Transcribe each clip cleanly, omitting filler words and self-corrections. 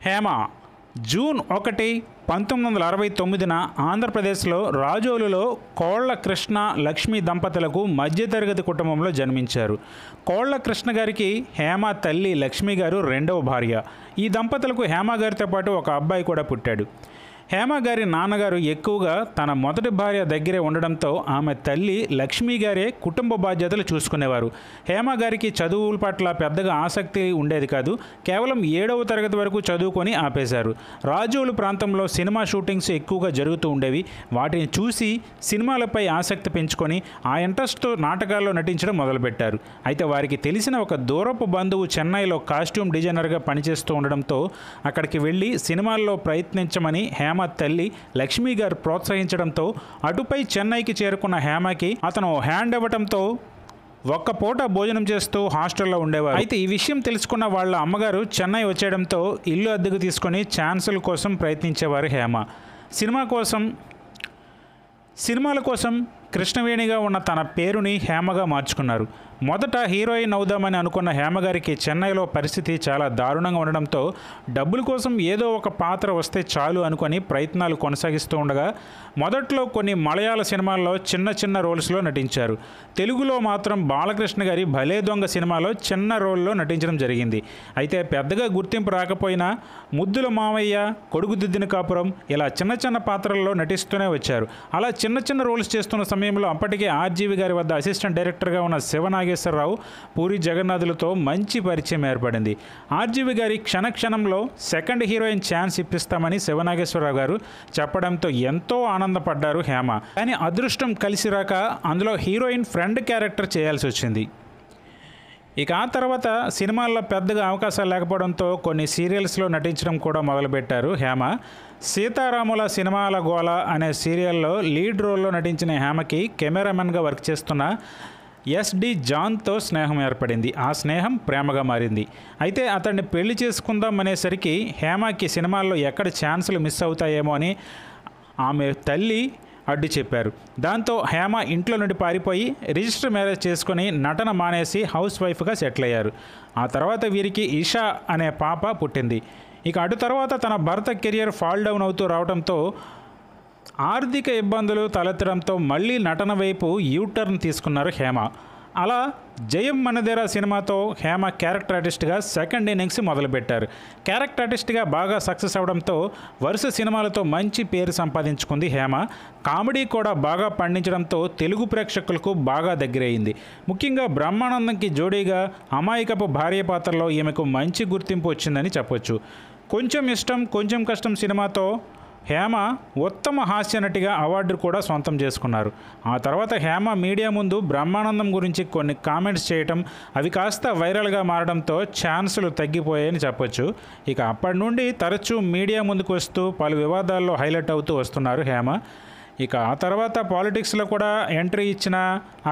Hema June 1, 1969న ఆంధ్రప్రదేశ్లో రాజోలులో కోళ్ల కృష్ణ లక్ష్మి దంపతులకు మధ్యతరగతి కుటుంబంలో జన్మించారు. కోళ్ల కృష్ణ గారికి హేమ తల్లి లక్ష్మి గారు రెండవ భార్య. ఈ దంపతులకు హేమ గారితో పాటు ఒక అబ్బాయి కూడా పుట్టాడు. హేమ గారి నాన్నగారు ఎక్కువగా తన మొదటి భార్య దగ్గరే ఉండడంతో ఆమె తల్లి లక్ష్మీ గారే కుటుంబ బాధ్యతలు చూసుకునేవారు. హేమ గారికి చదువుల పట్ల పెద్దగా ఆసక్తి ఉండేది కాదు. కేవలం 7వ తరగతి వరకు చదువుకొని ఆపేశారు. రాజోలు ప్రాంతంలో సినిమా షూటింగ్స్ ఎక్కువగా జరుగుతూ ఉండేవి. వాటిని చూసి సినిమాలపై ఆసక్తి పెంచుకొని ఆ ఇంట్రెస్ట్తో నాటకాల్లో నటించడం మొదలుపెట్టారు. అయితే వారికి తెలిసిన ఒక దూరపు బంధువు చెన్నైలో కాస్ట్యూమ్ డిజైనర్గా పనిచేస్తూ ఉండడంతో అక్కడికి వెళ్ళి సినిమాల్లో ప్రయత్నించమని హేమ తల్లి లక్ష్మీ గారు ప్రోత్సహించడంతో అటుపై చెన్నైకి చేరుకున్న హేమకి అతను హ్యాండ్ ఇవ్వడంతో ఒక్క పూట భోజనం చేస్తూ హాస్టల్లో ఉండేవారు. అయితే ఈ విషయం తెలుసుకున్న వాళ్ళ అమ్మగారు చెన్నై వచ్చేయడంతో ఇల్లు అద్దెకు తీసుకొని ఛాన్సుల కోసం ప్రయత్నించేవారు హేమ. సినిమాల కోసం కృష్ణవేణిగా ఉన్న తన పేరుని హేమగా మార్చుకున్నారు. మొదట హీరోయిన్ అవుదామని అనుకున్న హేమ గారికి చెన్నైలో పరిస్థితి చాలా దారుణంగా ఉండడంతో డబ్బుల కోసం ఏదో ఒక పాత్ర వస్తే చాలు అనుకొని ప్రయత్నాలు కొనసాగిస్తూ ఉండగా మొదట్లో కొన్ని మలయాళ సినిమాల్లో చిన్న రోల్స్లో నటించారు. తెలుగులో మాత్రం బాలకృష్ణ గారి భలే దొంగ సినిమాలో చిన్న రోల్లో నటించడం జరిగింది. అయితే పెద్దగా గుర్తింపు రాకపోయినా ముద్దుల మావయ్య, కొడుకుదిద్దిన కాపురం ఇలా చిన్న పాత్రల్లో నటిస్తూనే వచ్చారు. అలా చిన్న రోల్స్ చేస్తున్న సమయంలో అప్పటికే ఆర్జీవి గారి వద్ద అసిస్టెంట్ డైరెక్టర్గా ఉన్న శివనాగేశ్వరరావు, పూరి జగన్నాథులతో మంచి పరిచయం ఏర్పడింది. ఆర్జీవి గారి క్షణంలో సెకండ్ హీరోయిన్ ఛాన్స్ ఇప్పిస్తామని శివనాగేశ్వరరావు గారు చెప్పడంతో ఎంతో ఆనందపడ్డారు హేమ. కానీ అదృష్టం కలిసి రాక అందులో హీరోయిన్ ఫ్రెండ్ క్యారెక్టర్ చేయాల్సి వచ్చింది. ఇక ఆ తర్వాత సినిమాల్లో పెద్దగా అవకాశాలు లేకపోవడంతో కొన్ని సీరియల్స్లో నటించడం కూడా మొదలుపెట్టారు హేమ. సీతారాముల సినిమాల గోల అనే సీరియల్లో లీడ్ రోల్లో నటించిన హేమకి కెమెరామెన్గా వర్క్ చేస్తున్న ఎస్డి జాన్తో స్నేహం ఏర్పడింది. ఆ స్నేహం ప్రేమగా మారింది. అయితే అతన్ని పెళ్లి చేసుకుందాం అనేసరికి హేమకి సినిమాల్లో ఎక్కడ ఛాన్సులు మిస్ అవుతాయేమో అని ఆమె తల్లి అడ్డు చెప్పారు. దాంతో హేమ ఇంట్లో నుండి పారిపోయి రిజిస్టర్ మ్యారేజ్ చేసుకుని నటన మానేసి హౌస్ వైఫ్గా సెటిల్ అయ్యారు. ఆ తర్వాత వీరికి ఇషా అనే పాప పుట్టింది. ఇక అటు తర్వాత తన భర్త కెరియర్ ఫాల్ డౌన్ అవుతూ రావడంతో ఆర్థిక ఇబ్బందులు తలెత్తడంతో మళ్ళీ నటన వైపు యూటర్న్ తీసుకున్నారు హేమ. అలా జయం మనదేరా సినిమాతో హేమ క్యారెక్టర్ ఆర్టిస్ట్గా సెకండ్ ఇన్నింగ్స్ మొదలుపెట్టారు. క్యారెక్టర్ ఆర్టిస్ట్గా బాగా సక్సెస్ అవడంతో వరుస సినిమాలతో మంచి పేరు సంపాదించుకుంది హేమ. కామెడీ కూడా బాగా పండించడంతో తెలుగు ప్రేక్షకులకు బాగా దగ్గరయ్యింది. ముఖ్యంగా బ్రహ్మానందంకి జోడీగా అమాయకపు భార్య పాత్రలో ఈమెకు మంచి గుర్తింపు వచ్చిందని చెప్పొచ్చు. కొంచెం ఇష్టం కొంచెం కష్టం సినిమాతో హేమ ఉత్తమ హాస్య నటిగా అవార్డు కూడా సొంతం చేసుకున్నారు. ఆ తర్వాత హేమ మీడియా ముందు బ్రహ్మానందం గురించి కొన్ని కామెంట్స్ చేయటం, అవి కాస్త వైరల్గా మారడంతో ఛాన్సులు తగ్గిపోయాయని చెప్పొచ్చు. ఇక అప్పటి నుండి తరచూ మీడియా ముందుకు వస్తూ పలు వివాదాల్లో హైలైట్ అవుతూ వస్తున్నారు హేమ. ఇక ఆ తర్వాత పాలిటిక్స్లో కూడా ఎంట్రీ ఇచ్చిన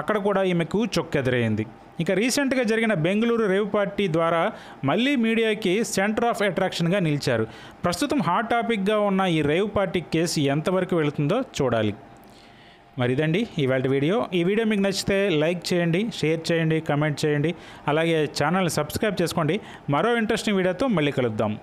అక్కడ కూడా ఈమెకు చొక్కెదురైంది. ఇక రీసెంట్గా జరిగిన బెంగళూరు రేవ్ పార్టీ ద్వారా మళ్ళీ మీడియాకి సెంటర్ ఆఫ్ అట్రాక్షన్గా నిలిచారు. ప్రస్తుతం హాట్ టాపిక్గా ఉన్న ఈ రేవ్ పార్టీ కేసు ఎంతవరకు వెళుతుందో చూడాలి. మరి ఇదండి ఇవాళ వీడియో. ఈ వీడియో మీకు నచ్చితే లైక్ చేయండి, షేర్ చేయండి, కమెంట్ చేయండి. అలాగే ఛానల్ని సబ్స్క్రైబ్ చేసుకోండి. మరో ఇంట్రెస్టింగ్ వీడియోతో మళ్ళీ కలుద్దాం.